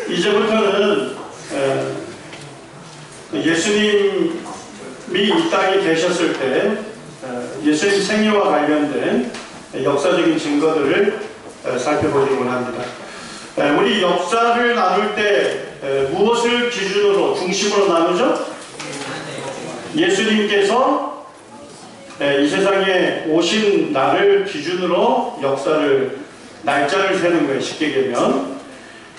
이제부터는 예수님이 이 땅에 계셨을 때 예수님 생애와 관련된 역사적인 증거들을 살펴보려고 합니다. 우리 역사를 나눌 때 무엇을 기준으로 중심으로 나누죠? 예수님께서 이 세상에 오신 날을 기준으로 역사를 날짜를 세는 거예요. 쉽게 얘기하면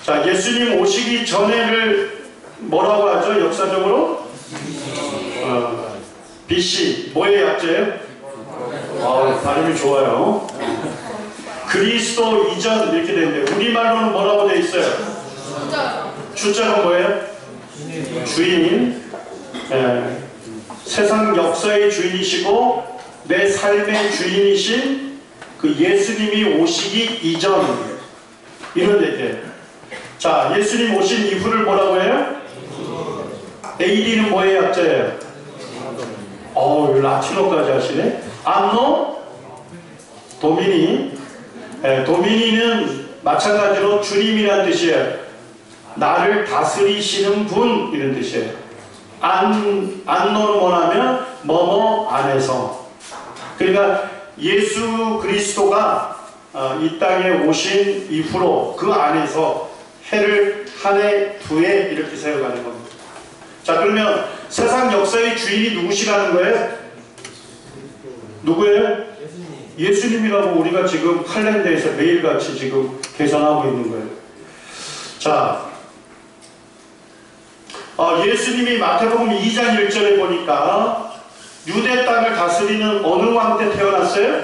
자, 예수님 오시기 전에를 뭐라고 하죠? 역사적으로 BC 뭐의 약자예요? 발음이 좋아요. 그리스도 이전 이렇게 되는데 우리말로는 뭐라고 되어 있어요? 주자가 뭐예요? 주인. 세상 역사의 주인이시고 내 삶의 주인이신 그 예수님이 오시기 이전 이런 얘기예요. 자, 예수님 오신 이후를 뭐라고 해요? AD는 뭐의 약자예요? 라틴어까지 하시네. 안노 도미니. 도미니는 마찬가지로 주님이라는 뜻이에요. 나를 다스리시는 분 이런 뜻이에요. 안노는 뭐냐면 뭐뭐 안에서. 그러니까 예수 그리스도가 이 땅에 오신 이후로 그 안에서 해를 한 해, 두 해 이렇게 세워가는 겁니다. 자, 그러면 세상 역사의 주인이 누구시라는 거예요? 누구예요? 예수님이라고 우리가 지금 칼렌더에서 매일같이 지금 계산하고 있는 거예요. 자, 예수님이 마태복음 2장 1절에 보니까 유대 땅을 다스리는 어느 왕 때 태어났어요?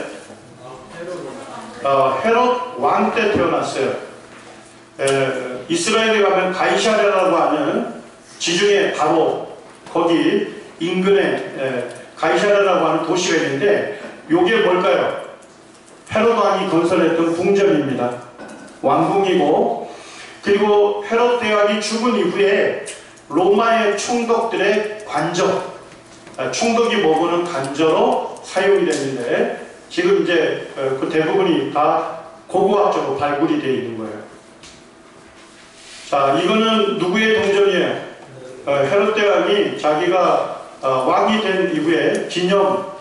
헤롯 왕 때 태어났어요. 이스라엘에 가면 가이사랴라고 하는 지중해 바로 거기 인근에 가이사랴라고 하는 도시가 있는데 요게 뭘까요? 헤롯 왕이 건설했던 궁전입니다. 왕궁이고, 그리고 헤롯 대왕이 죽은 이후에 로마의 총독들의 관저, 총독이 먹는 관저로 사용이 됐는데 지금 이제 그 대부분이 다 고고학적으로 발굴이 되어 있는 거예요. 자, 이거는 누구의 동전이에요? 헤롯 대왕이 자기가 왕이 된 이후에 기념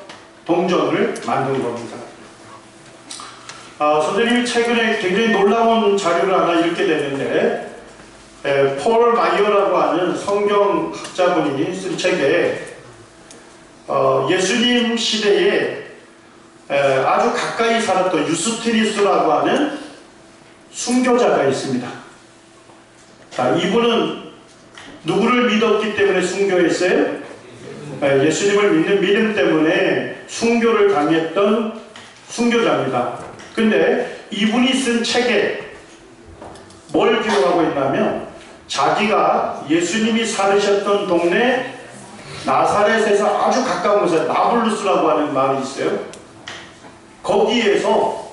동전을 만든 겁니다. 선생님이 최근에 굉장히 놀라운 자료를 하나 읽게 됐는데 폴 마이어라고 하는 성경학자분이 쓴 책에 예수님 시대에 아주 가까이 살았던 유스티니스라고 하는 순교자가 있습니다. 자, 이분은 누구를 믿었기 때문에 순교했어요? 예수님을 믿는 믿음 때문에 순교를 당했던 순교자입니다. 근데 이분이 쓴 책에 뭘 기록하고 있냐면 자기가 예수님이 살으셨던 동네 나사렛에서 아주 가까운 곳에 나블루스라고 하는 마을이 있어요. 거기에서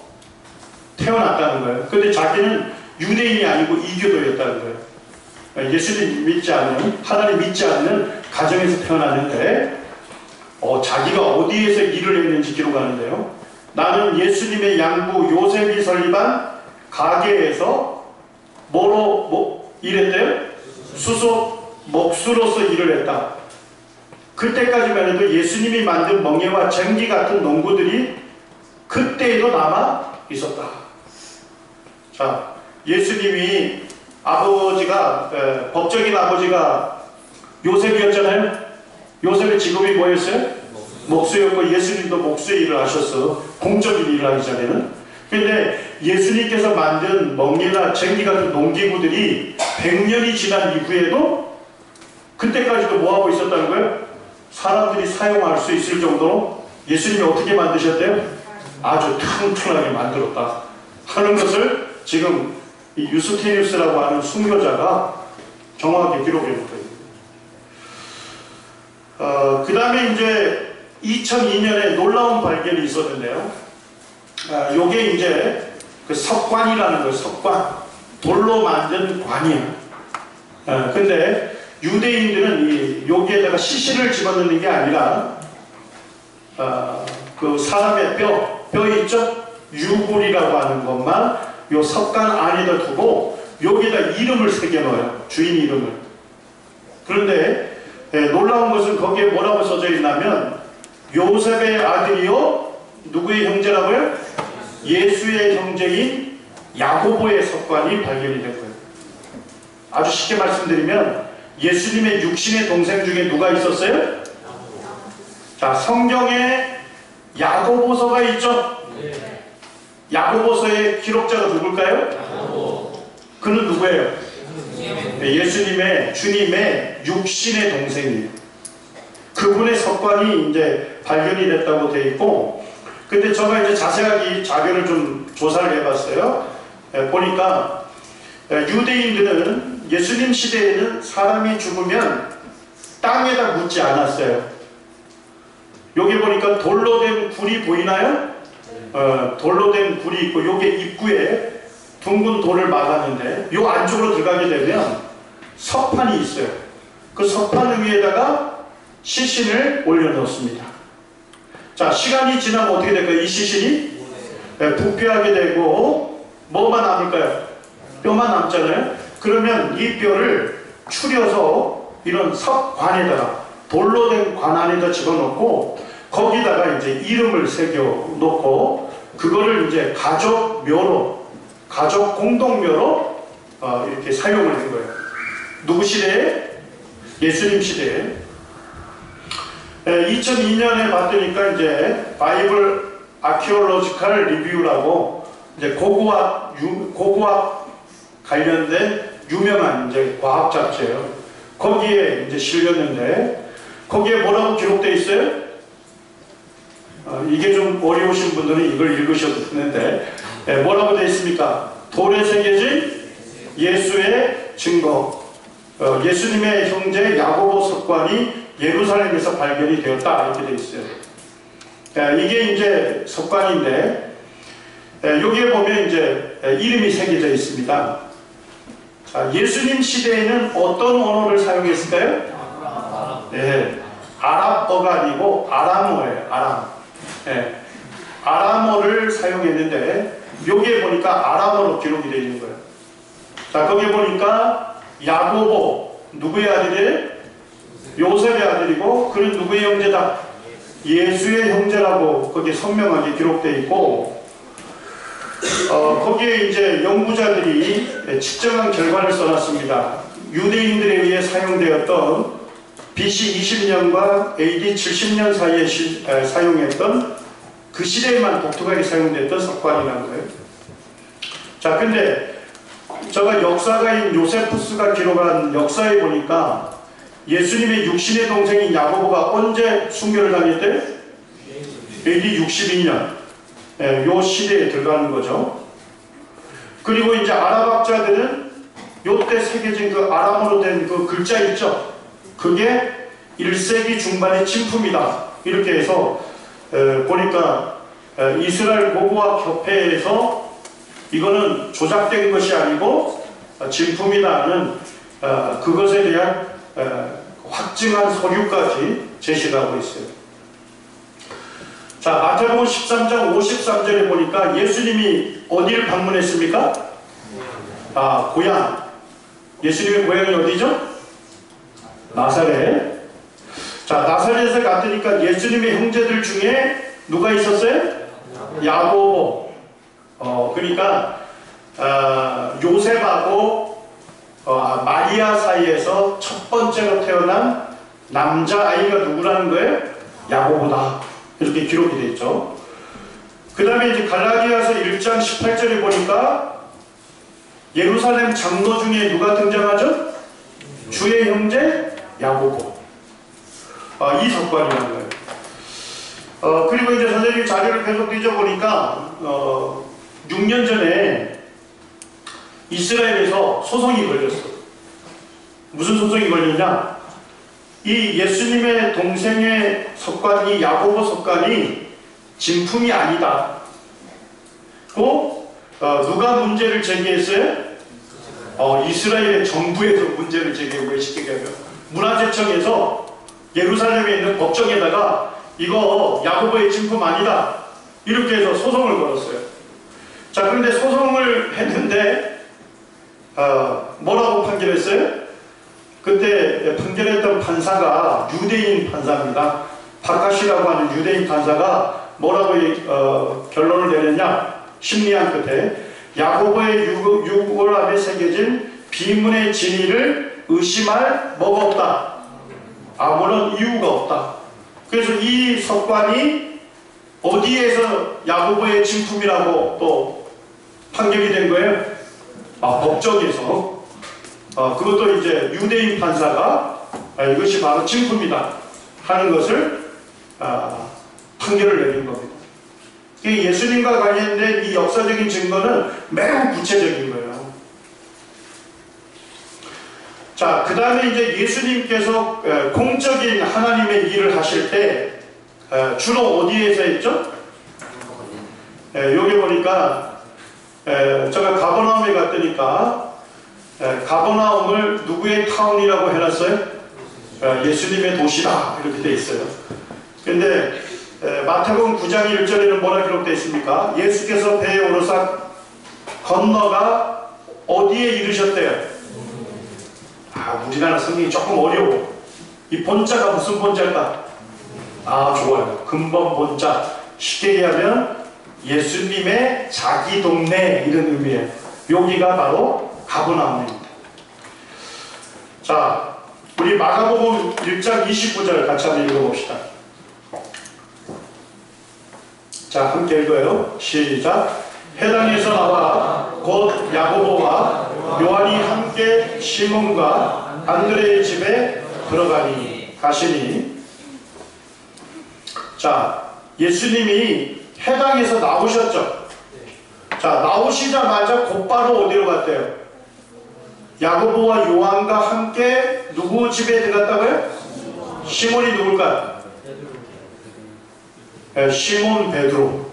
태어났다는 거예요. 근데 자기는 유대인이 아니고 이교도였다는 거예요. 예수님 믿지 않는, 하나님 믿지 않는 가정에서 태어났는데 자기가 어디에서 일을 했는지 기록하는데요. 나는 예수님의 양부 요셉이 설립한 가게에서 일했대요? 수소 목수로서 일을 했다. 그때까지만 해도 예수님이 만든 멍에와 쟁기 같은 농구들이 그때에도 남아 있었다. 자, 예수님이 아버지가 법적인 아버지가 요셉이었잖아요. 요셉의 직업이 뭐였어요? 목수였고 예수님도 목수의 일을 하셨어. 공적인 일을 하기 전에는. 근데 예수님께서 만든 멍에나 쟁기 같은 농기구들이 100년이 지난 이후에도 그때까지도 뭐하고 있었다는 거예요? 사람들이 사용할 수 있을 정도로 예수님이 어떻게 만드셨대요? 아주 튼튼하게 만들었다 하는 것을 지금 이 유스티니우스라고 하는 순교자가 정확하게 기록해 놓고 있습니다. 그 다음에 이제 2002년에 놀라운 발견이 있었는데요. 요게 이제 그 석관이라는 거예요. 석관. 돌로 만든 관이에요. 근데 유대인들은 여기에다가 시신을 집어넣는 게 아니라 그 사람의 뼈 있죠? 유골이라고 하는 것만 요 석관 안에다 두고 여기다 이름을 새겨 넣어요. 주인 이름을. 그런데 놀라운 것은 거기에 뭐라고 써져 있냐면 요셉의 아들이요 누구의 형제라고요? 예수의 형제인 야고보의 석관이 발견이 된 거예요. 아주 쉽게 말씀드리면 예수님의 육신의 동생 중에 누가 있었어요? 자, 성경에 야고보서가 있죠? 야고보서의 기록자가 누굴까요? 그는 누구예요? 예수님의, 주님의 육신의 동생이에요. 그분의 석관이 이제 발견이 됐다고 되어 있고, 근데 제가 이제 자세하게 자료를 좀 조사를 해봤어요. 보니까 유대인들은 예수님 시대에는 사람이 죽으면 땅에다 묻지 않았어요. 여기 보니까 돌로 된 굴이 보이나요? 돌로 된 굴이 있고 요게 입구에 둥근 돌을 막았는데 요 안쪽으로 들어가게 되면 석판이 있어요. 그 석판 위에다가 시신을 올려놓습니다. 자, 시간이 지나면 어떻게 될까요? 이 시신이 부패하게 되고 뭐만 남을까요? 뼈만 남잖아요. 그러면 이 뼈를 추려서 이런 석관에다가 돌로 된 관 안에다 집어넣고 거기다가 이제 이름을 새겨 놓고 그거를 이제 가족 묘로, 가족 공동묘로 이렇게 사용을 한 거예요. 누구 시대에? 예수님 시대에. 2002년에 봤더니까 이제 바이블 아키올로지컬 리뷰라고 이제 고고학 관련된 유명한 이제 과학 잡지예요. 거기에 이제 실렸는데 거기에 뭐라고 기록되어 있어요? 이게 좀 어려우신 분들은 이걸 읽으셔도 되는데 뭐라고 되어 있습니까? 돌에 새겨진 예수의 증거, 예수님의 형제 야고보 석관이 예루살렘에서 발견이 되었다 이렇게 되어 있어요. 이게 이제 석관인데 여기에 보면 이제 이름이 새겨져 있습니다. 자, 예수님 시대에는 어떤 언어를 사용했을까요? 네, 아랍어가 아니고 아람어예요. 아람. 네, 아람어를 사용했는데 여기에 보니까 아람어로 기록이 되어 있는 거예요. 자, 거기에 보니까 야고보 누구의 아들이에요? 요셉의 아들이고 그는 누구의 형제다? 예수의 형제라고 거기에 선명하게 기록되어 있고 거기에 이제 연구자들이 측정한 결과를 써놨습니다. 유대인들에 의해 사용되었던 BC 20년과 AD 70년 사이에 사용했던 그 시대에만 독특하게 사용됐던 석관이라는 거예요. 자, 근데 제가 역사가인 요세푸스가 기록한 역사에 보니까 예수님의 육신의 동생인 야고보가 언제 순교를 당했대요? AD 62년. 요 시대에 들어가는 거죠. 그리고 이제 아랍학자들은 요때 새겨진 그 아람어로 된 그 글자 있죠? 그게 1세기 중반의 진품이다. 이렇게 해서 보니까 이스라엘 고고학 협회에서 이거는 조작된 것이 아니고 진품이다는 그것에 대한 확증한 서류까지 제시를 하고 있어요. 자, 마태복음 13장 53절에 보니까 예수님이 어디를 방문했습니까? 고향. 예수님의 고향이 어디죠? 나사렛. 자, 나사렛에 갔으니까 예수님의 형제들 중에 누가 있었어요? 야고보. 그러니까 요셉하고 마리아 사이에서 첫 번째로 태어난 남자아이가 누구라는 거예요? 야고보다. 이렇게 기록이 되어 있죠. 그 다음에 이제 갈라디아서 1장 18절에 보니까 예루살렘 장로 중에 누가 등장하죠? 주의 형제 야고보. 이 석관이라는 거예요. 그리고 이제 선생님이 자료를 계속 뒤져보니까 6년 전에 이스라엘에서 소송이 걸렸어. 무슨 소송이 걸렸냐? 이 예수님의 동생의 석관이 야고보 석관이 진품이 아니다. 누가 문제를 제기했어요? 이스라엘의 정부에서 문제를 제기하고 시키게 문화재청에서 예루살렘에 있는 법정에다가 이거 야고보의 진품 아니다. 이렇게 해서 소송을 걸었어요. 자, 그런데 소송을 뭐라고 판결했어요? 그때 판결했던 판사가 유대인 판사입니다. 바카시라고 하는 유대인 판사가 뭐라고 결론을 내렸냐? 심리한 끝에 야고보의 유골함에 새겨진 비문의 진위를 의심할 뭐가 없다. 아무런 이유가 없다. 그래서 이 석관이 어디에서 야고보의 진품이라고 또 판결이 된 거예요? 법정에서. 그것도 이제 유대인 판사가 이것이 바로 진품이다 하는 것을 판결을 내린 겁니다. 예수님과 관련된 이 역사적인 증거는 매우 구체적인 거예요. 자, 그 다음에 이제 예수님께서 공적인 하나님의 일을 하실 때 주로 어디에서 했죠? 여기 보니까 제가 가버나움에 갔더니까 가버나움을 누구의 타운이라고 해놨어요? 예수님의 도시다 이렇게 돼 있어요. 근데 마태복음 9장 1절에는 뭐라 기록되어 있습니까? 예수께서 배에 오르사 건너가 어디에 이르셨대요? 우리나라 성경이 조금 어려워. 이 본자가 무슨 본자일까? 좋아요. 근본 본자. 쉽게 얘기하면 예수님의 자기 동네 이런 의미예요. 여기가 바로 가버나움입니다. 자, 우리 마가복음 1장 29절 같이 한번 읽어봅시다. 자, 함께 읽어요. 시작. 해당에서 나와 곧 야고보와 요한이 함께 시몬과 안드레의 집에 가시니. 자, 예수님이 해당에서 나오셨죠. 자, 나오시자마자 곧바로 어디로 갔대요? 야고보와 요한과 함께 누구 집에 들어갔다고요? 시몬이 누굴까요? 시몬 베드로.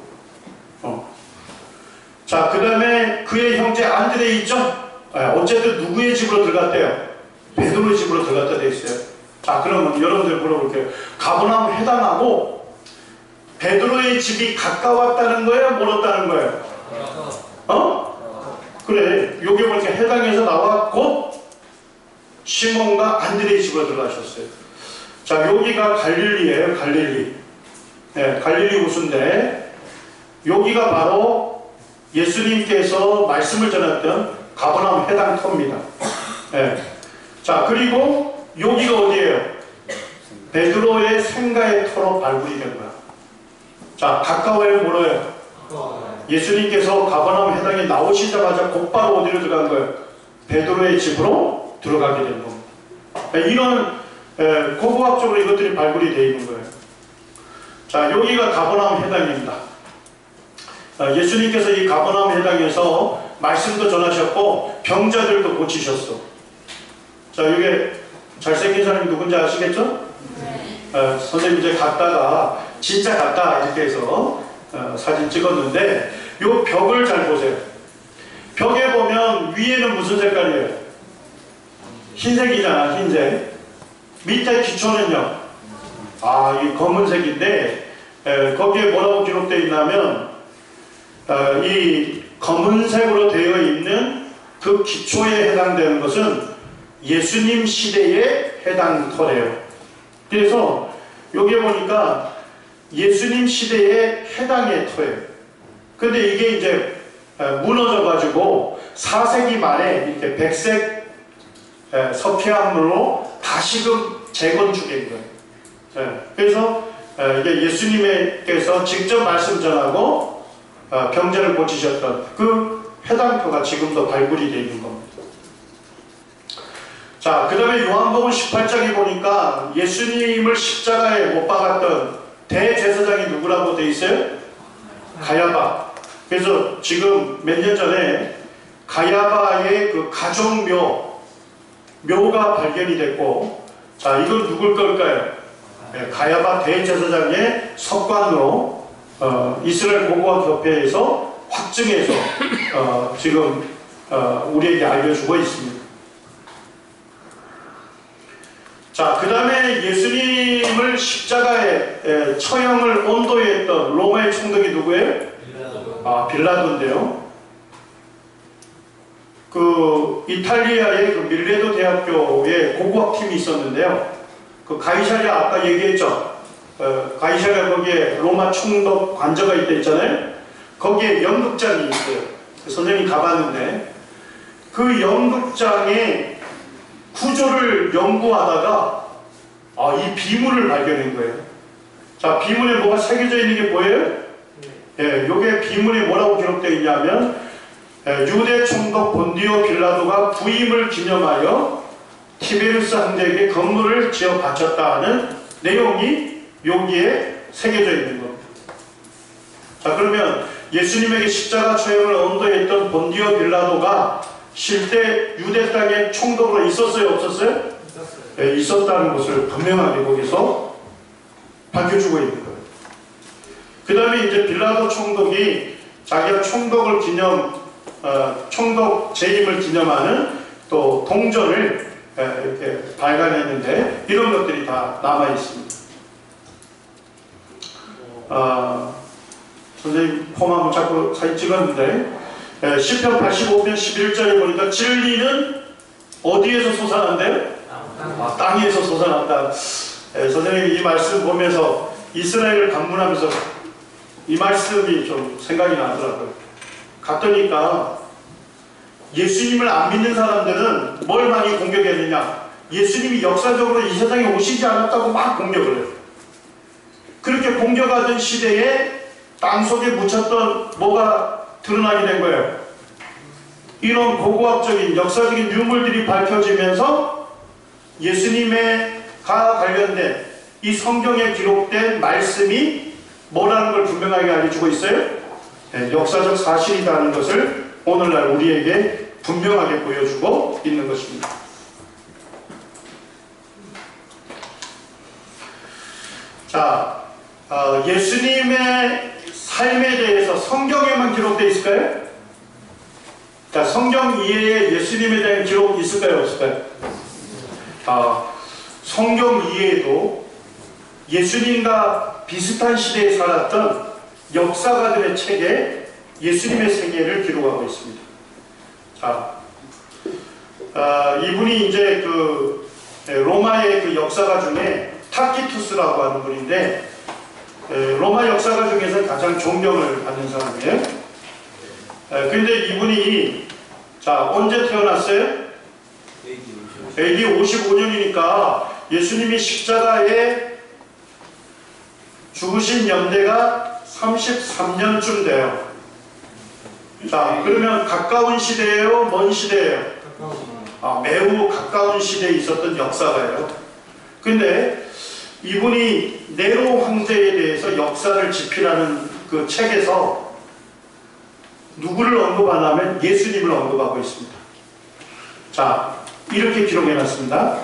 자, 그 다음에 그의 형제 안드레 있죠? 어쨌든 누구의 집으로 들어갔대요? 베드로의 집으로 들어갔다 돼 있어요. 자, 그러면 여러분들 물어볼게요. 가버나움 해당하고 베드로의 집이 가까웠다는 거예요? 멀었다는 거예요? 그래, 여기 보니까 해당에서 나와 곧 시몬과 안드레의 집으로 들어가셨어요. 자, 여기가 갈릴리예요. 갈릴리. 갈릴리 호수인데 여기가 바로 예수님께서 말씀을 전했던 가버나움 해당터입니다. 자, 그리고 여기가 어디예요? 베드로의 생가의 터로 발굴이 된 거야. 자, 가까워요, 멀어요? 예수님께서 가버나움 해당에 나오시자마자 곧바로 어디로 들어간 거예요? 베드로의 집으로 들어가게 된 겁니다. 이런 고고학적으로 이것들이 발굴이 되어 있는 거예요. 자, 여기가 가버나움 해당입니다. 예수님께서 이 가버나움 해당에서 말씀도 전하셨고 병자들도 고치셨어. 자, 이게 잘생긴 사람이 누군지 아시겠죠? 선생님 이제 갔다가 진짜 갔다 이렇게 해서 사진 찍었는데 요 벽을 잘 보세요. 벽에 보면 위에는 무슨 색깔이에요? 흰색이잖아, 흰색. 밑에 기초는요? 이 검은색인데 거기에 뭐라고 기록되어 있냐면 이 검은색으로 되어 있는 그 기초에 해당되는 것은 예수님 시대에 해당터래요. 그래서 여기에 보니까 예수님 시대에 해당의 터예요. 근데 이게 이제 무너져 가지고 4세기 말에 이렇게 백색 석회암으로 다시금 재건축된 거예요. 그래서 이게 예수님께서 직접 말씀 전하고 병자를 고치셨던 그 해당표가 지금도 발굴이 되어 있는 겁니다. 자, 그 다음에 요한복음 18장에 보니까 예수님을 십자가에 못 박았던 대제사장이 누구라고 되어 있어요? 가야바. 그래서 지금 몇 년 전에 가야바의 그 가족묘가 발견이 됐고, 자, 이건 누굴 걸까요? 가야바 대제사장의 석관으로 이스라엘 고고학협회에서 확증해서 지금 우리에게 알려주고 있습니다. 자, 그 다음에 예수님을 십자가에 처형을 온도했던 로마의 총독이 누구예요? 빌라도인데요. 그 이탈리아의 그 밀레도 대학교에 고고학팀이 있었는데요. 그 가이사랴 아까 얘기했죠. 가이사랴 거기에 로마 총독 관저가 있다 있잖아요. 거기에 연극장이 있어요. 선생님이 가봤는데 그 연극장의 구조를 연구하다가 이 비문을 발견한 거예요. 자, 비문에 뭐가 새겨져 있는 게 보여요? 예, 요게 비문에 뭐라고 기록되어 있냐면 유대 총독 본디오 빌라도가 부임을 기념하여 티베리우스 황제에게 건물을 지어 바쳤다 는 내용이 여기에 새겨져 있는 겁니다. 자, 그러면 예수님에게 십자가 처형을 언도했던 본디오 빌라도가 실제 유대 땅의 총독으로 있었어요? 없었어요? 있었어요. 네, 있었다는 것을 분명하게 거기서 밝혀주고 있는 거예요. 그 다음에 이제 빌라도 총독이 자기가 총독을 총독 재임을 기념하는 또 동전을 이렇게 발간했는데 이런 것들이 다 남아 있습니다. 선생님 폼 자꾸 사진 찍었는데 시편 85편 11절에 보니까 진리는 어디에서 솟아난대요? 땅에서 솟아난다. 선생님이 이 말씀 보면서 이스라엘을 방문하면서 이 말씀이 좀 생각이 나더라고요. 갔더니까 예수님을 안 믿는 사람들은 뭘 많이 공격했느냐? 예수님이 역사적으로 이 세상에 오시지 않았다고 막 공격을 해요. 그렇게 공격하던 시대에 땅속에 묻혔던 뭐가 드러나게 된 거예요. 이런 고고학적인 역사적인 유물들이 밝혀지면서 예수님과 관련된 이 성경에 기록된 말씀이 뭐라는 걸 분명하게 알려주고 있어요. 역사적 사실이라는 것을 오늘날 우리에게 분명하게 보여주고 있는 것입니다. 자, 예수님의 삶에 대해서 성경에만 기록되어 있을까요? 자, 성경 이외에 예수님에 대한 기록이 있을까요? 없을까요? 성경 이외에도 예수님과 비슷한 시대에 살았던 역사가들의 책에 예수님의 생애를 기록하고 있습니다. 자, 이분이 이제 로마의 그 역사가 중에 타키투스라고 하는 분인데 로마 역사가 중에서 가장 존경을 받는 사람이에요. 근데 이분이 언제 태어났어요? AD 55년이니까 예수님이 십자가에 죽으신 연대가 33년쯤 돼요. 자, 그러면 가까운 시대예요? 먼 시대예요? 매우 가까운 시대에 있었던 역사가예요. 근데 이분이 네로 황제에 대해서 역사를 집필하는 그 책에서 누구를 언급하냐면 예수님을 언급하고 있습니다. 자, 이렇게 기록해놨습니다.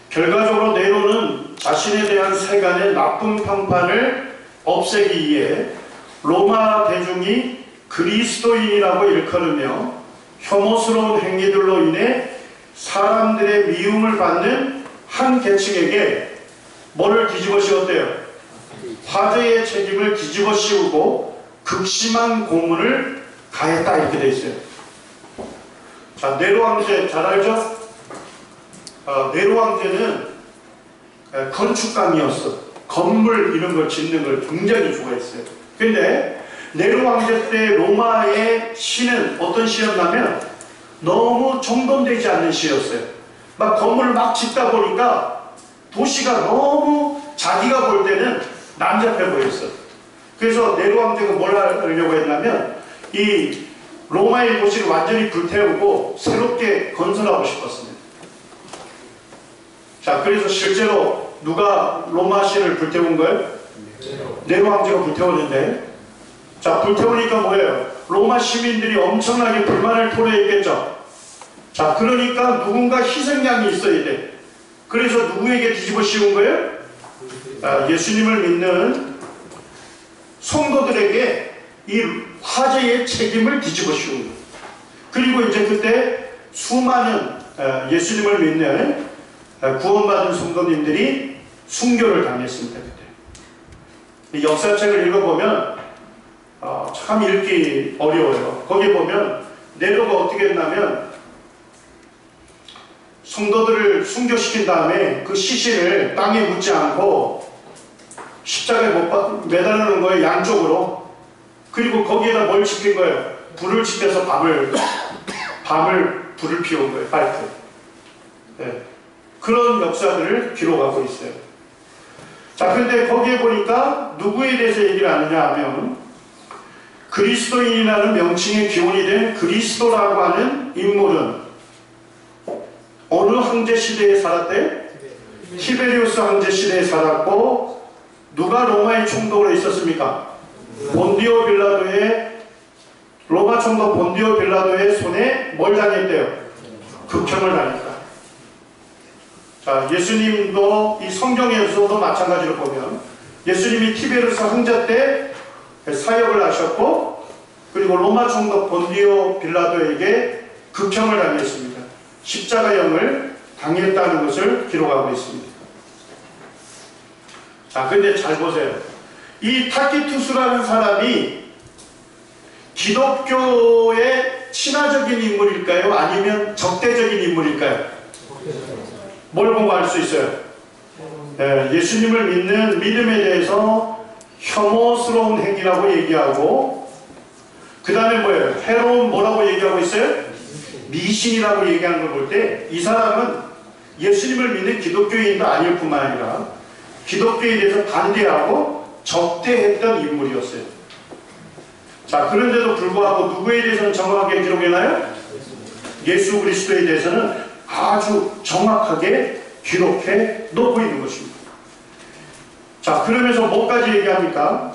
결과적으로 네로는 자신에 대한 세간의 나쁜 평판을 없애기 위해 로마 대중이 그리스도인이라고 일컬으며 혐오스러운 행위들로 인해 사람들의 미움을 받는 한 계층에게 뭐를 뒤집어 씌웠대요? 화제의 책임을 뒤집어 씌우고 극심한 고문을 가했다 이렇게 돼 있어요. 자, 네로 황제 잘 알죠? 네로 황제는 건축가이었어. 건물 이런 걸 짓는 걸 굉장히 좋아했어요. 근데 네로 황제 때 로마의 시는 어떤 시였냐면 너무 정돈되지 않는 시였어요. 막 건물을 막 짓다 보니까 도시가 너무 자기가 볼 때는 난잡해 보였어. 그래서 네로 황제가 뭘 하려고 했냐면 이 로마의 도시를 완전히 불태우고 새롭게 건설하고 싶었습니다. 자, 그래서 실제로 누가 로마시를 불태운 거예요? 네로 황제가 불태웠는데, 자, 불태우니까 뭐예요? 로마 시민들이 엄청나게 불만을 토로했겠죠. 자, 그러니까 누군가 희생양이 있어야 돼. 그래서 누구에게 뒤집어 씌운 거예요? 예수님을 믿는 성도들에게 이 화제의 책임을 뒤집어 씌운 거예요. 그리고 이제 그때 수많은 예수님을 믿는 구원받은 성도님들이 순교를 당했습니다. 그때. 이 역사책을 읽어보면 참 읽기 어려워요. 거기 보면 네로가 어떻게 했냐면 성도들을 순교시킨 다음에 그 시신을 땅에 묻지 않고 십자가에 매달아 놓은 거예요. 양쪽으로. 그리고 거기에다 뭘 지핀 거예요? 불을 지펴서 불을 피운 거예요. 파이트. 네. 그런 역사들을 기록하고 있어요. 자, 근데 거기에 보니까 누구에 대해서 얘기를 하느냐 하면 그리스도인이라는 명칭의 기원이 된 그리스도라고 하는 인물은 어느 황제 시대에 살았대? 티베리우스 황제 시대에 살았고, 누가 로마의 총독으로 있었습니까? 본디오 빌라도의, 로마 총독 본디오 빌라도의 손에 뭘 당했대요? 극형을 당했다. 자, 예수님도 이 성경에서도 마찬가지로 보면 예수님이 티베리우스 황제 때 사역을 하셨고, 그리고 로마 총독 본디오 빌라도에게 극형을 당했습니다. 십자가형을 당했다는 것을 기록하고 있습니다. 자, 근데 잘 보세요. 이 타키투스라는 사람이 기독교의 친화적인 인물일까요? 아니면 적대적인 인물일까요? 뭘 보고 알 수 있어요? 예수님을 믿는 믿음에 대해서 혐오스러운 행위라고 얘기하고, 그 다음에 뭐예요? 해로운 뭐라고 얘기하고 있어요? 미신이라고 얘기하는 걸 볼 때 이 사람은 예수님을 믿는 기독교인도 아닐 뿐만 아니라 기독교에 대해서 반대하고 적대했던 인물이었어요. 자, 그런데도 불구하고 누구에 대해서는 정확하게 기록해나요? 예수 그리스도에 대해서는 아주 정확하게 기록해 놓고 있는 것입니다. 자, 그러면서 뭐까지 얘기합니까?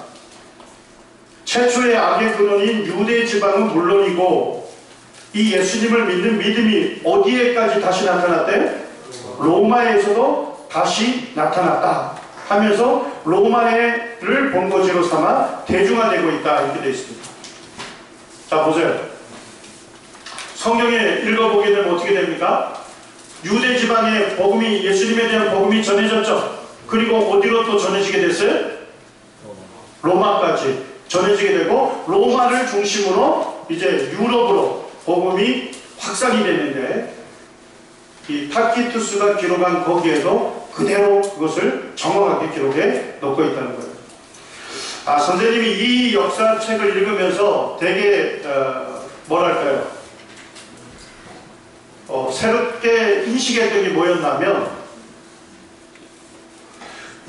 최초의 악의 근원인 유대 지방은 물론이고 이 예수님을 믿는 믿음이 어디에까지 다시 나타났대? 로마에서도 다시 나타났다 하면서 로마를 본거지로 삼아 대중화되고 있다, 이렇게 되어 있습니다. 자, 보세요. 성경에 읽어보게 되면 어떻게 됩니까? 유대 지방에 복음이, 예수님에 대한 복음이 전해졌죠. 그리고 어디로 또 전해지게 됐어요? 로마까지 전해지게 되고, 로마를 중심으로 이제 유럽으로 복음이 확산이 됐는데, 이 타키투스가 기록한 거기에도 그대로 그것을 정확하게 기록해 놓고 있다는 거예요. 아, 선생님이 이 역사책을 읽으면서 되게 뭐랄까요, 새롭게 인식했던 게 뭐였냐면,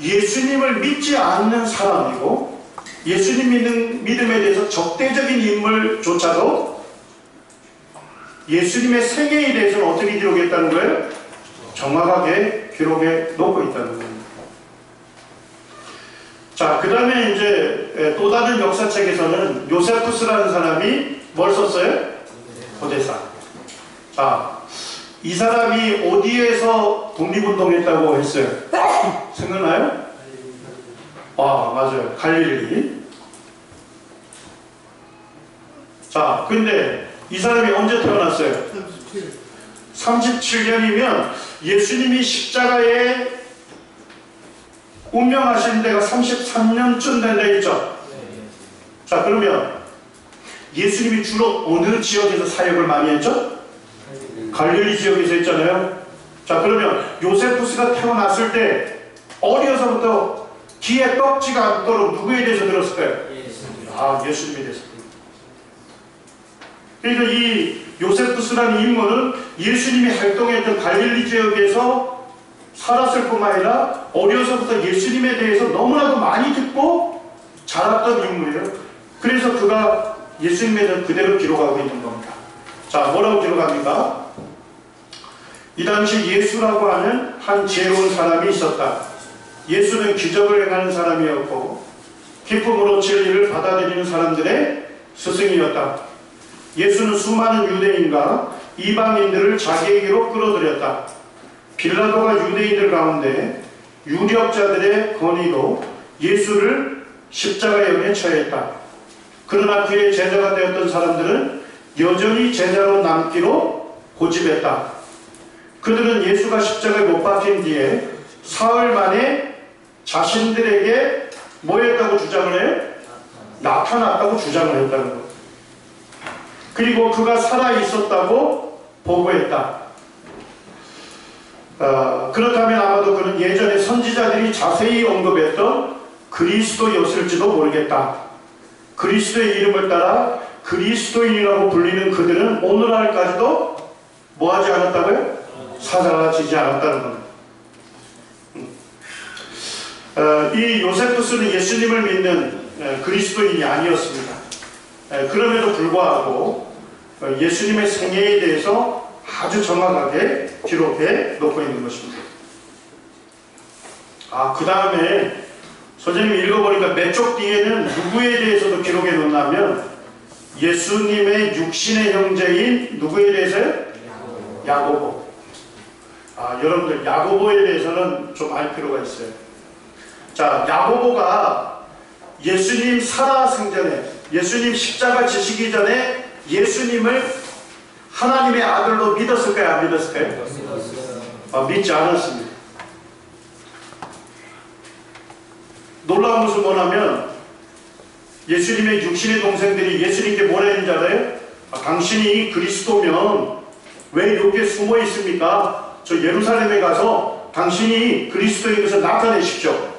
예수님을 믿지 않는 사람이고 예수님 믿는 믿음에 대해서 적대적인 인물조차도 예수님의 생애에 대해서는 어떻게 기록했다는 거예요? 정확하게 기록해 놓고 있다는 겁니다. 자, 그 다음에 이제 또 다른 역사책에서는 요세푸스라는 사람이 뭘 썼어요? 고대사. 자, 이 사람이 어디에서 독립운동했다고 했어요? 생각나요? 아, 맞아요. 갈릴리. 자, 근데 이 사람이 언제 태어났어요? 37년이면 예수님이 십자가에 운명하신 데가 33년쯤 된다 했죠? 자, 그러면 예수님이 주로 어느 지역에서 사역을 많이 했죠? 갈릴리 지역에서 했잖아요. 자, 그러면 요세푸스가 태어났을 때 어려서부터 귀에 꺾지가 않도록 누구에 대해서 들었을까요? 아, 예수님에 대해서. 그러니까 이 요세푸스라는 인물은 예수님이 활동했던 갈릴리 지역에서 살았을 뿐만 아니라 어려서부터 예수님에 대해서 너무나도 많이 듣고 자랐던 인물이에요. 그래서 그가 예수님에 대해서 그대로 기록하고 있는 겁니다. 자, 뭐라고 기록합니까? 이 당시 예수라고 하는 한 지혜로운 사람이 있었다. 예수는 기적을 행하는 사람이었고 기쁨으로 진리를 받아들이는 사람들의 스승이었다. 예수는 수많은 유대인과 이방인들을 자기에게로 끌어들였다. 빌라도가 유대인들 가운데 유력자들의 건의로 예수를 십자가형에 처했다. 그러나 그의 제자가 되었던 사람들은 여전히 제자로 남기로 고집했다. 그들은 예수가 십자가에 못 박힌 뒤에 사흘 만에 자신들에게 뭐 했다고 주장을 해요? 나타났다고 주장을 했다는 거예요. 그리고 그가 살아있었다고 보고했다. 그렇다면 아마도 그는 예전에 선지자들이 자세히 언급했던 그리스도였을지도 모르겠다. 그리스도의 이름을 따라 그리스도인이라고 불리는 그들은 오늘날까지도 뭐하지 않았다고요? 사라지지 않았다는 겁니다. 이 요세푸스는 예수님을 믿는 그리스도인이 아니었습니다. 그럼에도 불구하고 예수님의 생애에 대해서 아주 정확하게 기록해 놓고 있는 것입니다. 그 다음에 선생님이 읽어보니까 몇 쪽 뒤에는 누구에 대해서도 기록해 놓냐면 예수님의 육신의 형제인 누구에 대해서요? 야고보. 여러분들 야고보에 대해서는 좀 알 필요가 있어요. 자, 야고보가 예수님 살아생전에, 예수님 십자가 지시기 전에 예수님을 하나님의 아들로 믿었을까요? 안 믿었을까요? 믿지 않았습니다. 놀라운 것은 뭐냐면 예수님의 육신의 동생들이 예수님께 뭐라 했는지 알아요? 당신이 그리스도면 왜 여기에 숨어 있습니까? 저 예루살렘에 가서 당신이 그리스도인 것을 나타내십시오.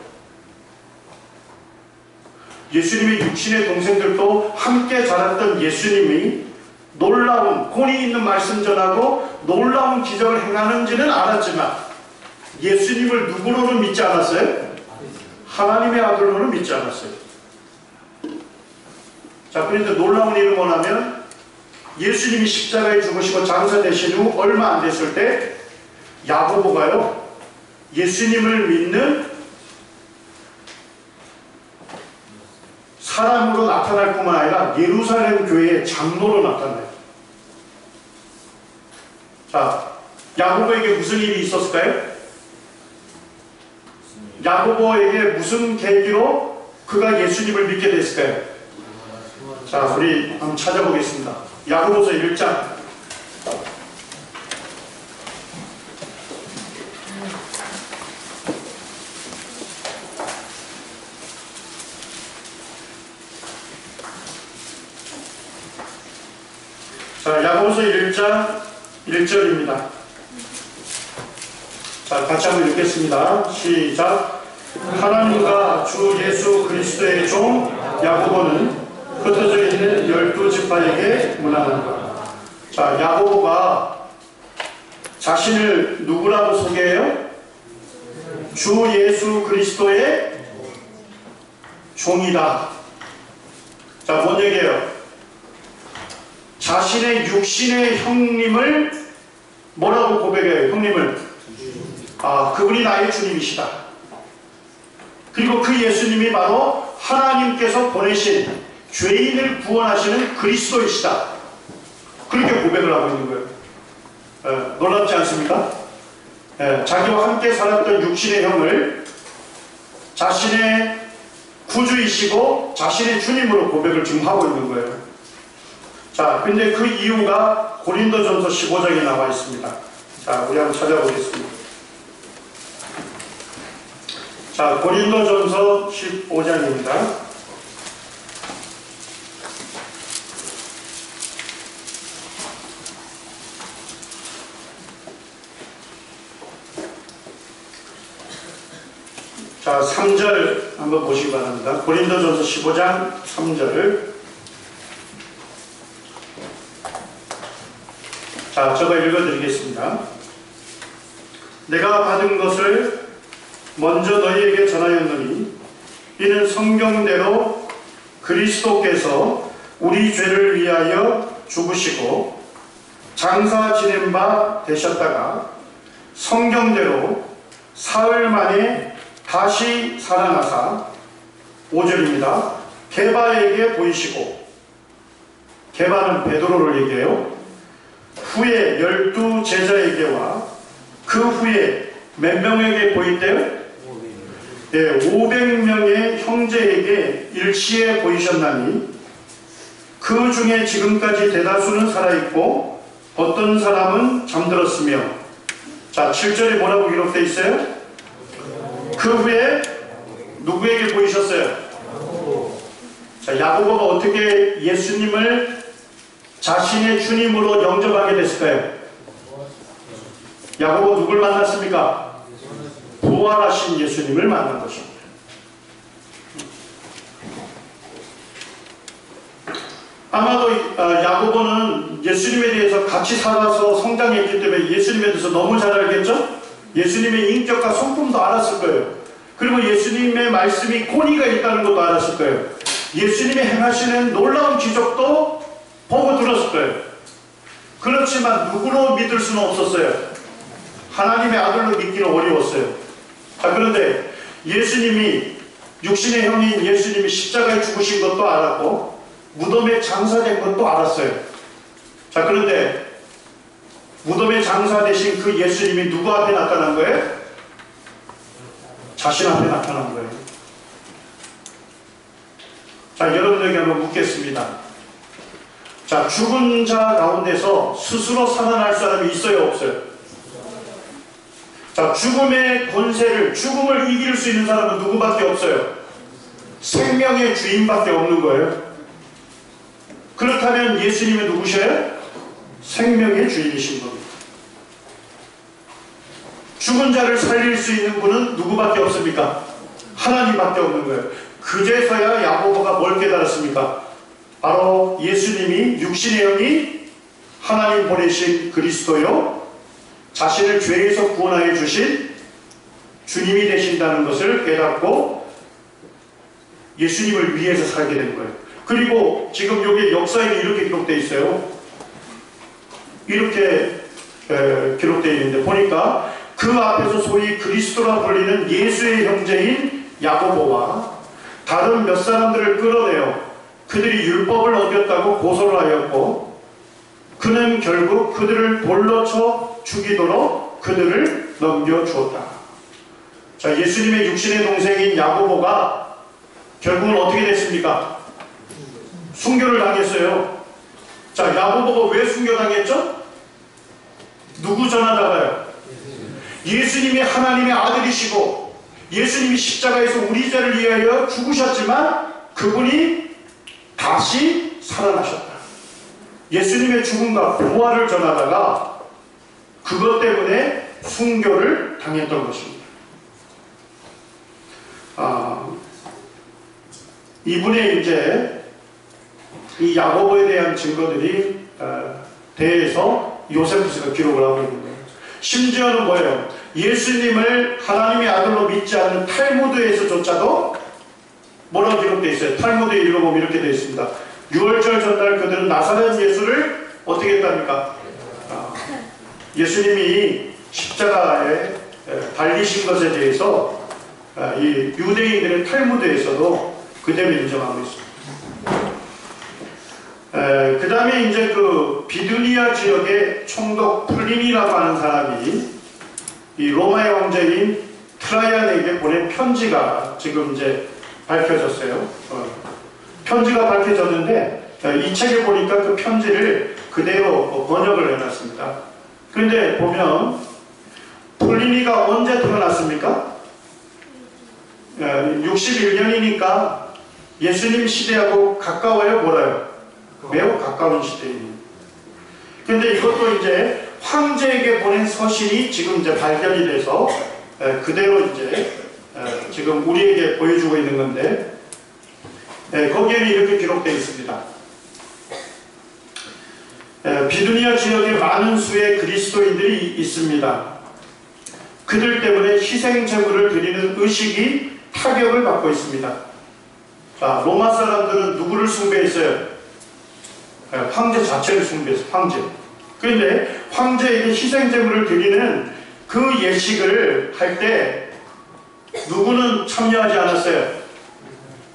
예수님의 육신의 동생들도 함께 자랐던 예수님이 놀라운 권위 있는 말씀 전하고 놀라운 기적을 행하는지는 알았지만 예수님을 누구로는 믿지 않았어요? 하나님의 아들로는 믿지 않았어요. 자, 그런데 놀라운 일은 뭐냐면 예수님이 십자가에 죽으시고 장사되신 후 얼마 안 됐을 때 야고보가요 예수님을 믿는 사람으로 나타날 뿐만 아니라 예루살렘 교회의 장로로 나타나요. 자, 야고보에게 무슨 일이 있었을까요? 야고보에게 무슨 계기로 그가 예수님을 믿게 됐을까요? 자, 우리 한번 찾아보겠습니다. 야고보서 1장. 자, 야고보서 1장 1절입니다. 자, 같이 한번 읽겠습니다. 시작. 하나님과 주 예수 그리스도의 종 야고보는 흩어져 있는 12지파에게 문안한다. 자, 야고보가 자신을 누구라고 소개해요? 주 예수 그리스도의 종이다. 자, 뭔 얘기예요? 자신의 육신의 형님을 뭐라고 고백해요? 형님을 그분이 나의 주님이시다. 그리고 그 예수님이 바로 하나님께서 보내신 죄인을 구원하시는 그리스도이시다. 그렇게 고백을 하고 있는 거예요. 놀랍지 않습니까? 자기와 함께 살았던 육신의 형을 자신의 구주이시고 자신의 주님으로 고백을 지금 하고 있는 거예요. 자, 근데 그 이유가 고린도전서 15장에 나와 있습니다. 자, 우리 한번 찾아보겠습니다. 자, 고린도전서 15장입니다. 자, 3절 한번 보시기 바랍니다. 고린도전서 15장 3절. 자, 제가 읽어드리겠습니다. 내가 받은 것을 먼저 너희에게 전하였노니 이는 성경대로 그리스도께서 우리 죄를 위하여 죽으시고 장사 지낸 바 되셨다가 성경대로 사흘 만에 다시 살아나사 5절입니다. 게바에게 보이시고, 게바는 베드로를 얘기해요. 후에 12 제자에게와 그 후에 몇 명에게 보이대요? 500명의 형제에게 일시에 보이셨나니 그 중에 지금까지 대다수는 살아있고 어떤 사람은 잠들었으며. 자, 7절에 뭐라고 기록되어 있어요? 그 후에 누구에게 보이셨어요? 자, 야고보가 어떻게 예수님을 자신의 주님으로 영접하게 됐을까요? 야고보 누굴 만났습니까? 부활하신 예수님을 만난 것입니다. 아마도 야고보는 예수님에 대해서 같이 살아서 성장했기 때문에 예수님에 대해서 너무 잘 알겠죠? 예수님의 인격과 성품도 알았을 거예요. 그리고 예수님의 말씀이 권위가 있다는 것도 알았을 거예요. 예수님이 행하시는 놀라운 기적도 보고 들었을 거예요. 그렇지만 누구로 믿을 수는 없었어요. 하나님의 아들로 믿기는 어려웠어요. 자, 그런데 예수님이, 육신의 형인 예수님이 십자가에 죽으신 것도 알았고 무덤에 장사된 것도 알았어요. 자, 그런데 무덤에 장사되신 그 예수님이 누구 앞에 나타난 거예요? 자신 앞에 나타난 거예요. 자, 여러분에게 한번 묻겠습니다. 자, 죽은 자 가운데서 스스로 살아날 사람이 있어요, 없어요? 자, 죽음의 권세를, 죽음을 이길 수 있는 사람은 누구밖에 없어요? 생명의 주인밖에 없는 거예요. 그렇다면 예수님은 누구셔요? 생명의 주인이신 겁니다. 죽은 자를 살릴 수 있는 분은 누구밖에 없습니까? 하나님밖에 없는 거예요. 그제서야 야고보가 뭘 깨달았습니까? 바로 예수님이 육신의 영이 하나님 보내신 그리스도요, 자신을 죄에서 구원하여 주신 주님이 되신다는 것을 깨닫고 예수님을 위해서 살게 된 거예요. 그리고 지금 여기 역사에는 이렇게 기록되어 있어요. 이렇게 기록되어 있는데 보니까 그 앞에서 소위 그리스도라 불리는 예수의 형제인 야고보와 다른 몇 사람들을 끌어내어 그들이 율법을 어겼다고 고소를 하였고 그는 결국 그들을 돌로 쳐 죽이도록 그들을 넘겨주었다. 자, 예수님의 육신의 동생인 야고보가 결국은 어떻게 됐습니까? 순교를 당했어요. 자, 야고보가 왜 순교당했죠? 누구 전하다가요? 예수님이 하나님의 아들이시고 예수님이 십자가에서 우리 죄를 위하여 죽으셨지만 그분이 다시 살아나셨다. 예수님의 죽음과 부활을 전하다가 그것 때문에 순교를 당했던 것입니다. 이분의 이제 이 야고보에 대한 증거들이 대해서 요세푸스가 기록을 하고 있는 거예요. 심지어는 뭐예요? 예수님을 하나님의 아들로 믿지 않는 탈무드에서조차도 뭐라고 기록되어 있어요? 탈무드에 읽어보면 이렇게 되어 있습니다. 6월절 전날 그들은 나사렛 예수를 어떻게 했답니까? 예수님이 십자가에 달리신 것에 대해서 이 유대인들의 탈무드에서도 그대로 인정하고 있습니다. 그 다음에 이제 그 비두니아 지역의 총독 플리니라고 하는 사람이 이 로마의 왕제인 트라이안에게 보낸 편지가 지금 이제 밝혀졌어요. 편지가 밝혀졌는데 이 책에 보니까 그 편지를 그대로 번역을 해놨습니다. 그런데 보면 플리니가 언제 태어났습니까? 61년이니까 예수님 시대하고 가까워요, 멀어요? 매우 가까운 시대입니다. 그런데 이것도 이제 황제에게 보낸 서신이 지금 이제 발견이 돼서 그대로 이제 지금 우리에게 보여주고 있는 건데 거기에는 이렇게 기록되어 있습니다. 비두니아 지역에 많은 수의 그리스도인들이 있습니다. 그들 때문에 희생 제물을 드리는 의식이 타격을 받고 있습니다. 자, 로마 사람들은 누구를 숭배했어요? 황제 자체를 숭배했어요. 황제. 그런데 황제에게 희생 제물을 드리는 그 예식을 할 때 누구는 참여하지 않았어요?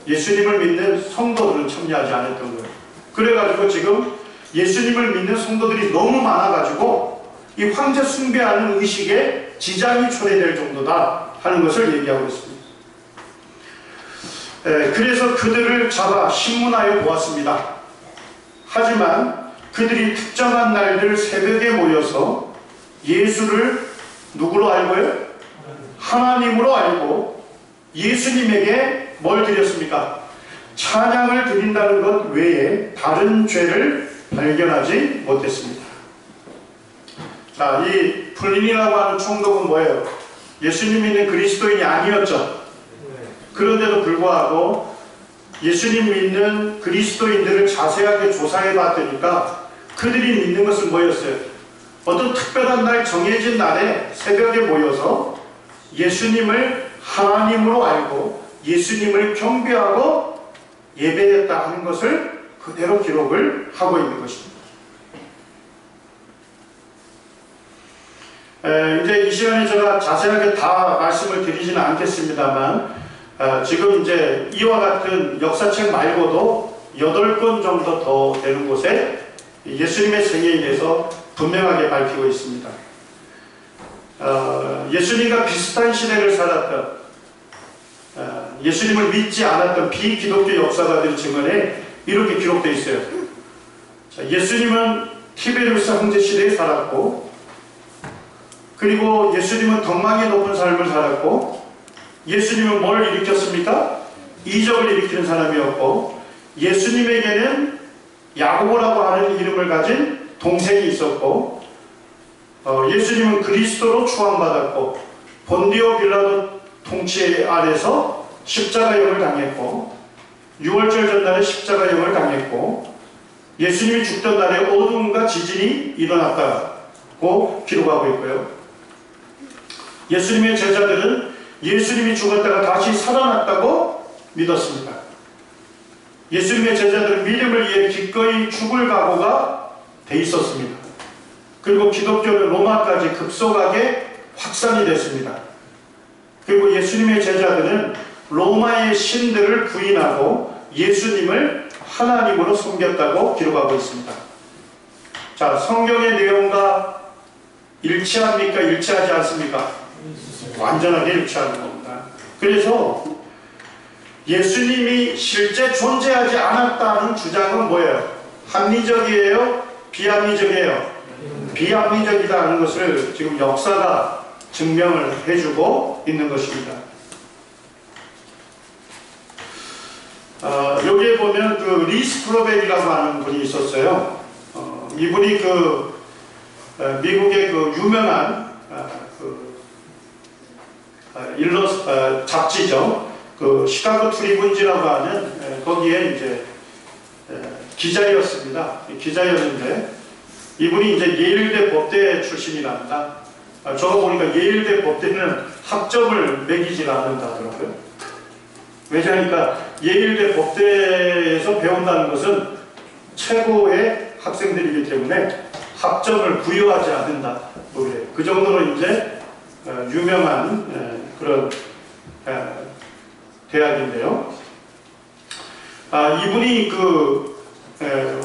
예수님을 믿는 성도들은 참여하지 않았던 거예요. 그래가지고 지금 예수님을 믿는 성도들이 너무 많아가지고 이 황제 숭배하는 의식에 지장이 초래될 정도다 하는 것을 얘기하고 있습니다. 그래서 그들을 잡아 신문하여 보았습니다. 하지만 그들이 특정한 날들 새벽에 모여서 예수를 누구로 알고요? 하나님으로 알고 예수님에게 뭘 드렸습니까? 찬양을 드린다는 것 외에 다른 죄를 발견하지 못했습니다. 자, 이 불린이라고 하는 총독은 뭐예요? 예수님 믿는 그리스도인이 아니었죠. 그런데도 불구하고 예수님 믿는 그리스도인들을 자세하게 조사해 봤더니까 그들이 믿는 것은 뭐였어요? 어떤 특별한 날, 정해진 날에 새벽에 모여서 예수님을 하나님으로 알고 예수님을 경배하고 예배했다 하는 것을 그대로 기록을 하고 있는 것입니다. 이제 이 시간에 제가 자세하게 다 말씀을 드리지는 않겠습니다만, 지금 이제 이와 같은 역사책 말고도 8권 정도 더 되는 곳에 예수님의 생애에 대해서 분명하게 밝히고 있습니다. 예수님과 비슷한 시대를 살았던, 예수님을 믿지 않았던 비기독교 역사가들 증언에 이렇게 기록되어 있어요. 자, 예수님은 티베리우스 황제 시대에 살았고, 그리고 예수님은 덕망이 높은 삶을 살았고, 예수님은 뭘 일으켰습니까? 이적을 일으키는 사람이었고, 예수님에게는 야고보라고 하는 이름을 가진 동생이 있었고, 예수님은 그리스도로 추앙받았고, 본디오 빌라도 통치 아래서 십자가형을 당했고, 6월절 전날에 십자가형을 당했고, 예수님이 죽던 날에 어둠과 지진이 일어났다고 기록하고 있고요. 예수님의 제자들은 예수님이 죽었다가 다시 살아났다고 믿었습니다. 예수님의 제자들은 믿음을 위해 기꺼이 죽을 각오가 돼 있었습니다. 그리고 기독교는 로마까지 급속하게 확산이 됐습니다. 그리고 예수님의 제자들은 로마의 신들을 부인하고 예수님을 하나님으로 섬겼다고 기록하고 있습니다. 자, 성경의 내용과 일치합니까? 일치하지 않습니까? 완전하게 일치하는 겁니다. 그래서 예수님이 실제 존재하지 않았다는 주장은 뭐예요? 합리적이에요? 비합리적이에요? 비합리적이다는 것을 지금 역사가 증명을 해주고 있는 것입니다. 여기에 보면 그 리 스프로벨이라고 하는 분이 있었어요. 이분이 미국의 그 유명한 잡지죠. 그 시카고 트리뷴지라고 하는 거기에 이제 기자였습니다. 기자였는데 이분이 이제 예일대 법대 출신이랍니다. 저거 보니까 예일대 법대는 학점을 매기지 않는다더라고요. 왜냐하니까 예일대 법대에서 배운다는 것은 최고의 학생들이기 때문에 학점을 부여하지 않는다. 그 정도로 이제 유명한 그런 대학인데요. 이분이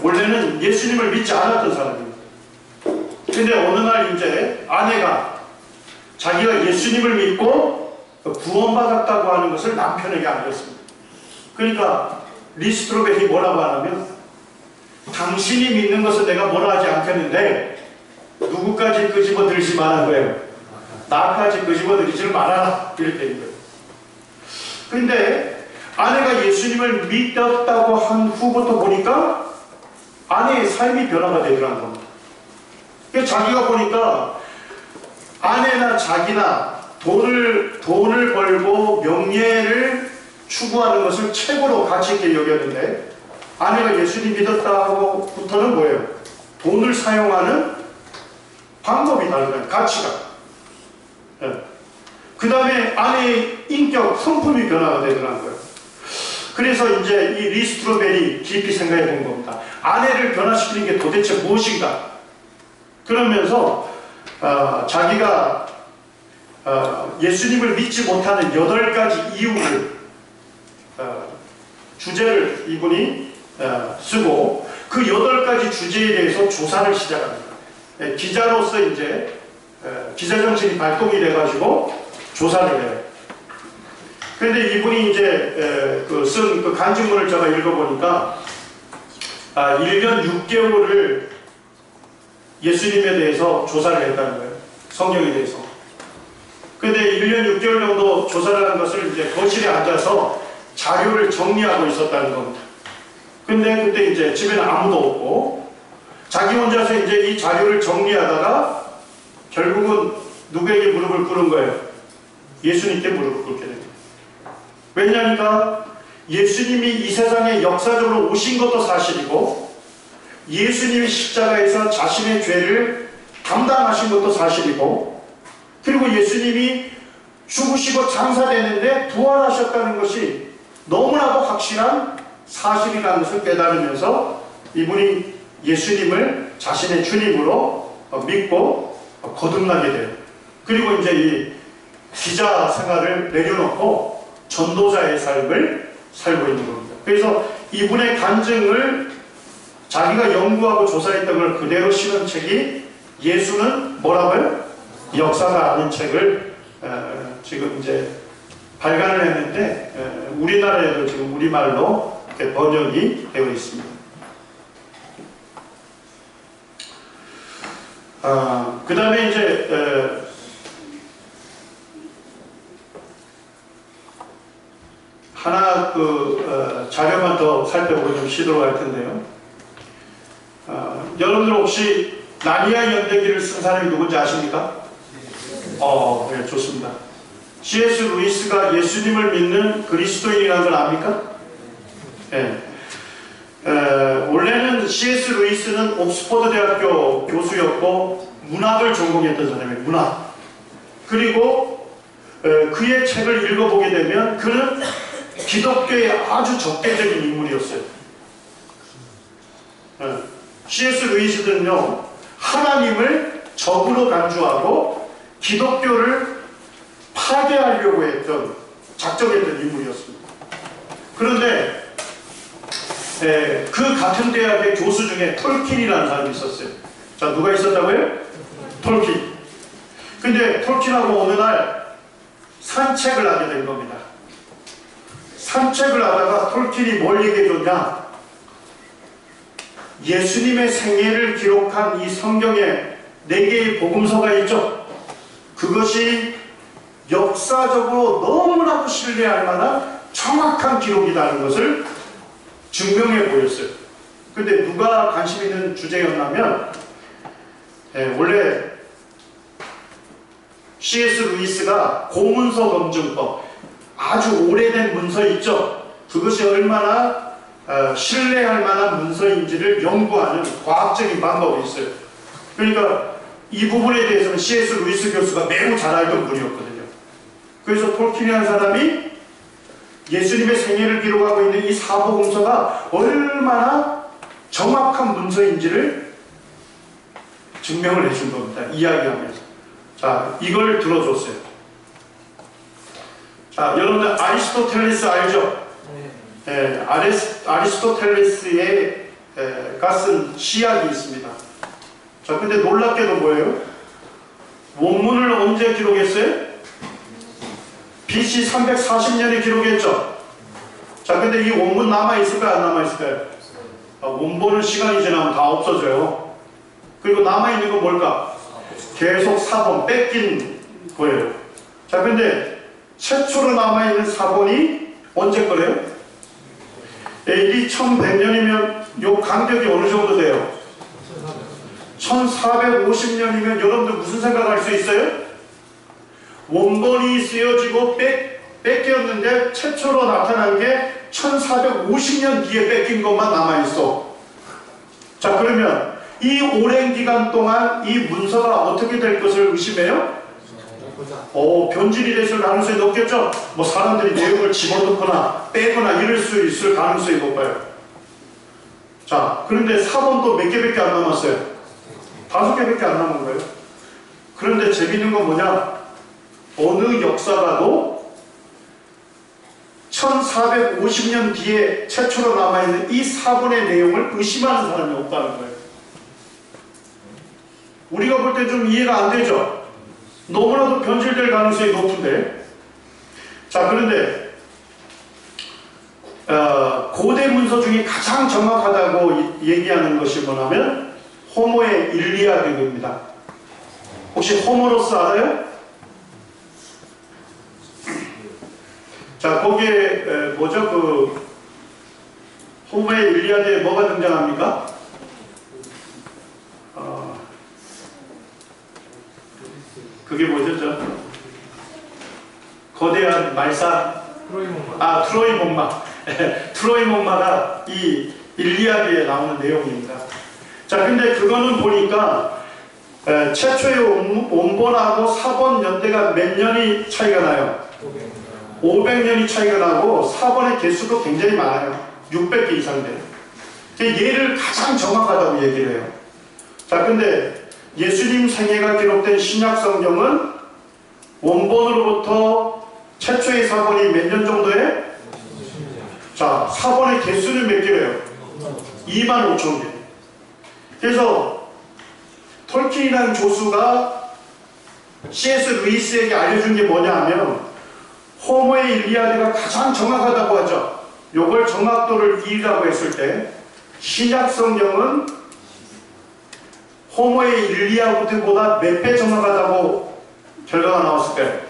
원래는 예수님을 믿지 않았던 사람입니다. 근데 어느 날 이제 아내가 자기가 예수님을 믿고 구원받았다고 하는 것을 남편에게 알렸습니다. 그러니까 리스트로벨이 뭐라고 하냐면, 당신이 믿는 것은 내가 뭐라 하지 않겠는데 누구까지 끄집어 들지 말라는 거예요. 나까지 끄집어 들이지를 말아라. 이렇게 된 거예요. 그런데 아내가 예수님을 믿었다고 한 후부터 보니까 아내의 삶이 변화가 되더라는 겁니다. 그래서 자기가 보니까 아내나 자기나 돈을 벌고 명예를 추구하는 것을 최고로 가치 있게 여겼는데, 아내가 예수님 믿었다고부터는 뭐예요? 돈을 사용하는 방법이 다른 거예요. 가치가. 그 다음에 아내의 인격, 성품이 변화가 되더라는 거예요. 그래서 이제 이 리스트로벨이 깊이 생각해 본 겁니다. 아내를 변화시키는 게 도대체 무엇인가? 그러면서 자기가 예수님을 믿지 못하는 8가지 이유를 주제를 이분이 쓰고 그 8가지 주제에 대해서 조사를 시작합니다. 기자로서 이제 기자 정신이 발동이 돼가지고 조사를 해요. 그런데 이분이 이제 쓴 그 간증문을 제가 읽어보니까 1년 6개월을 예수님에 대해서 조사를 했다는 거예요. 성경에 대해서. 그런데 1년 6개월 정도 조사를 한 것을 이제 거실에 앉아서 자료를 정리하고 있었다는 겁니다. 근데 그때 이제 집에는 아무도 없고 혼자서 이제 이 자료를 정리하다가 결국은 누구에게 무릎을 꿇은 거예요? 예수님께 무릎을 꿇게 됩니다. 왜냐니까 예수님이 이 세상에 역사적으로 오신 것도 사실이고 예수님이 십자가에서 자신의 죄를 감당하신 것도 사실이고 그리고 예수님이 죽으시고 장사되는데 부활하셨다는 것이 너무나도 확실한 사실이라는 것을 깨달으면서 이분이 예수님을 자신의 주님으로 믿고 거듭나게 돼요. 그리고 이제 이 기자 생활을 내려놓고 전도자의 삶을 살고 있는 겁니다. 그래서 이분의 간증을 자기가 연구하고 조사했던 걸 그대로 실은 책이 예수는 뭐라고요? 역사가 아닌 책을 지금 이제 발간을 했는데 우리나라에도 지금 우리말로 이렇게 번역이 되어 있습니다. 그 다음에 이제 하나 자료만 더 살펴보고 좀 쉬도록 할 텐데요. 여러분들 혹시 나니아 연대기를 쓴 사람이 누군지 아십니까? 네, 좋습니다. C.S. 루이스가 예수님을 믿는 그리스도인이라는 걸 압니까? 네. 원래는 C.S. 루이스는 옥스퍼드 대학교 교수였고 문학을 전공했던 사람이에요. 문학. 그리고 그의 책을 읽어보게 되면 그는 기독교의 아주 적대적인 인물이었어요. C.S. 루이스는요, 하나님을 적으로 간주하고 기독교를 파괴하려고 했던, 작정했던 인물이었습니다. 그런데 그 같은 대학의 교수 중에 톨킨이라는 사람이 있었어요. 자, 누가 있었다고요? 톨킨. 근데 톨킨하고 어느 날 산책을 하게 된 겁니다. 산책을 하다가 톨킨이 뭘 얘기해줬냐? 예수님의 생애를 기록한 이 성경에 4개의 복음서가 있죠. 그것이 역사적으로 너무나도 신뢰할 만한 정확한 기록이라는 것을 증명해 보였어요. 근데 누가 관심 있는 주제였냐면 원래 C.S. 루이스가 고문서 검증법, 아주 오래된 문서 있죠. 그것이 얼마나 신뢰할 만한 문서인지를 연구하는 과학적인 방법이 있어요. 그러니까 이 부분에 대해서는 C.S. 루이스 교수가 매우 잘 알던 분이었거든요. 그래서 톨킨이라는 사람이 예수님의 생애를 기록하고 있는 이 사복음서가 얼마나 정확한 문서인지를 증명을 해준 겁니다. 이야기하면서. 자, 이걸 들어줬어요. 자, 여러분들 아리스토텔레스 알죠? 네, 아리스토텔레스의 쓴 시약이 있습니다. 자, 근데 놀랍게도 뭐예요? 원문을 언제 기록했어요? BC 340년에 기록했죠? 자, 근데 이 원문 남아있을까요? 안 남아있을까요? 원본은 시간이 지나면 다 없어져요. 그리고 남아있는 건 뭘까? 계속 사본, 뺏긴 거예요. 자, 근데 최초로 남아있는 사본이 언제 거래요? AD 1100년이면 요 간격이 어느 정도 돼요? 1450년이면 여러분들 무슨 생각할 수 있어요? 원본이 쓰여지고 뺏겼는데 최초로 나타난 게 1450년 뒤에 뺏긴 것만 남아있어. 자, 그러면 이 오랜 기간 동안 이 문서가 어떻게 될 것을 의심해요? 변질이 됐을 가능성이 높겠죠? 뭐 사람들이 내용을 집어넣거나 빼거나 이럴 수 있을 가능성이 높아요. 자, 그런데 사본도 몇 개밖에 안 남았어요. 5개밖에 안 남은 거예요. 그런데 재밌는 건 뭐냐? 어느 역사가도 1450년 뒤에 최초로 남아있는 이 사본의 내용을 의심하는 사람이 없다는 거예요. 우리가 볼 때 좀 이해가 안 되죠? 너무나도 변질될 가능성이 높은데. 자, 그런데 고대 문서 중에 가장 정확하다고 얘기하는 것이 뭐냐면 호모의 일리아드입니다. 혹시 호모로스 알아요? 자, 거기에 뭐죠? 호모의 일리아드에 뭐가 등장합니까? 그게 뭐죠? 저 거대한 말사. 트로이 목마. 아, 트로이 목마. 트로이 목마가 이 일리아드에 나오는 내용입니다. 자, 근데 그거는 보니까 최초의 원본하고 사본 연대가 몇 년이 차이가 나요? 500년이 차이가 나고 사본의 개수도 굉장히 많아요. 600개 이상 돼요. 얘를 가장 정확하다고 얘기를 해요. 자, 근데 예수님 생애가 기록된 신약 성경은 원본으로부터 최초의 사본이 몇 년 정도에? 자, 사본의 개수는 몇 개예요? 25,000개. 그래서 톨킨이라는 조수가 C.S. 루이스에게 알려준 게 뭐냐 하면 호모의 일리아드가 가장 정확하다고 하죠. 요걸 정확도를 2라고 했을 때 신약 성경은 호모의 일리아드보다 몇 배 정확하다고 결과가 나왔을까요?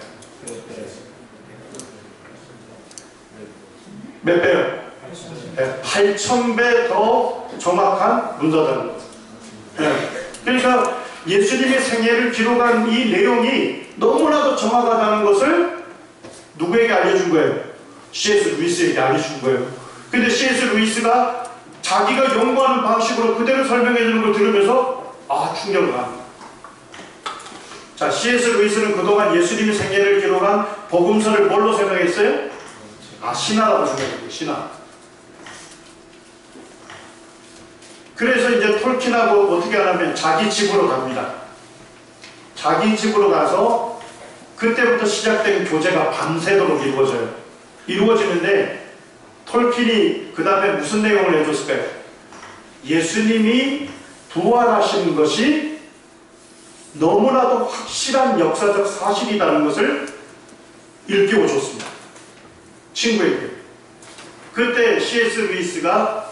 몇 배요? 8,000배 더 정확한 문서다는 거죠. 그러니까 예수님의 생애를 기록한 이 내용이 너무나도 정확하다는 것을 누구에게 알려준 거예요? C.S. 루이스에게 알려준 거예요. 근데 C.S. 루이스가 자기가 연구하는 방식으로 그대로 설명해 주는 걸 들으면서 충격을 받습니다. 자, C.S. 루이스는 그동안 예수님의 생애를 기록한 복음서를 뭘로 생각했어요? 신화라고 생각했어요. 신화. 그래서 이제 톨킨하고 어떻게 하냐면 자기 집으로 갑니다. 자기 집으로 가서 그때부터 시작된 교제가 밤새도록 이루어져요. 이루어지는데 톨킨이 그 다음에 무슨 내용을 해줬을까요? 예수님이 부활하신 것이 너무나도 확실한 역사적 사실이라는 것을 일깨워줬습니다. 친구에게. 그때 C.S. 루이스가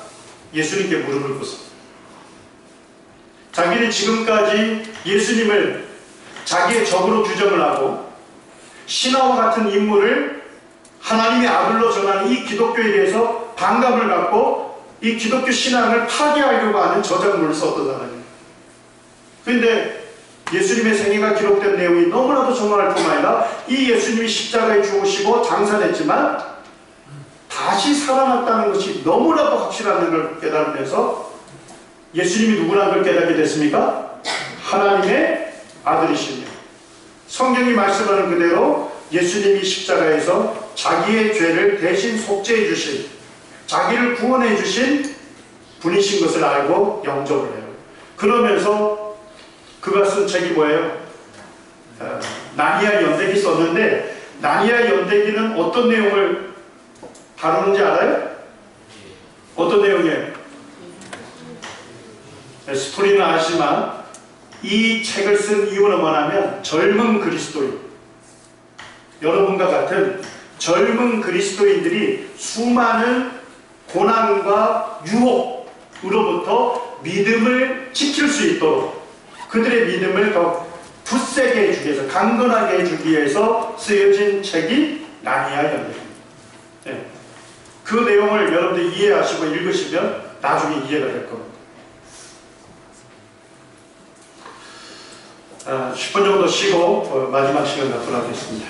예수님께 무릎을 꿇었습니다. 자기는 지금까지 예수님을 자기의 적으로 규정을 하고 신화와 같은 인물을 하나님의 아들로 전하는 이 기독교에 대해서 반감을 갖고 이 기독교 신앙을 파괴하려고 하는 저작물을 썼던 사람이에요. 그런데 예수님의 생애가 기록된 내용이 너무나도 정확할 뿐만 아니라 이 예수님이 십자가에 죽으시고 장사됐지만 다시 살아났다는 것이 너무나도 확실한 걸 깨달으면서 예수님이 누구라는 걸 깨닫게 됐습니까? 하나님의 아들이시며 성경이 말씀하는 그대로 예수님이 십자가에서 자기의 죄를 대신 속죄해 주신 자기를 구원해 주신 분이신 것을 알고 영접을 해요. 그러면서 그가 쓴 책이 뭐예요? 나니아 연대기 썼는데 나니아 연대기는 어떤 내용을 다루는지 알아요? 어떤 내용이에요? 스토리는 아시지만 이 책을 쓴 이유는 뭐냐면 젊은 그리스도인, 여러분과 같은 젊은 그리스도인들이 수많은 고난과 유혹으로부터 믿음을 지킬 수 있도록 그들의 믿음을 더 굳세게 해주기 위해서, 강건하게 해주기 위해서 쓰여진 책이 나니아 연대기입니다. 네. 그 내용을 여러분들 이해하시고 읽으시면 나중에 이해가 될 겁니다. 10분 정도 쉬고 마지막 시간 갖도록 하겠습니다.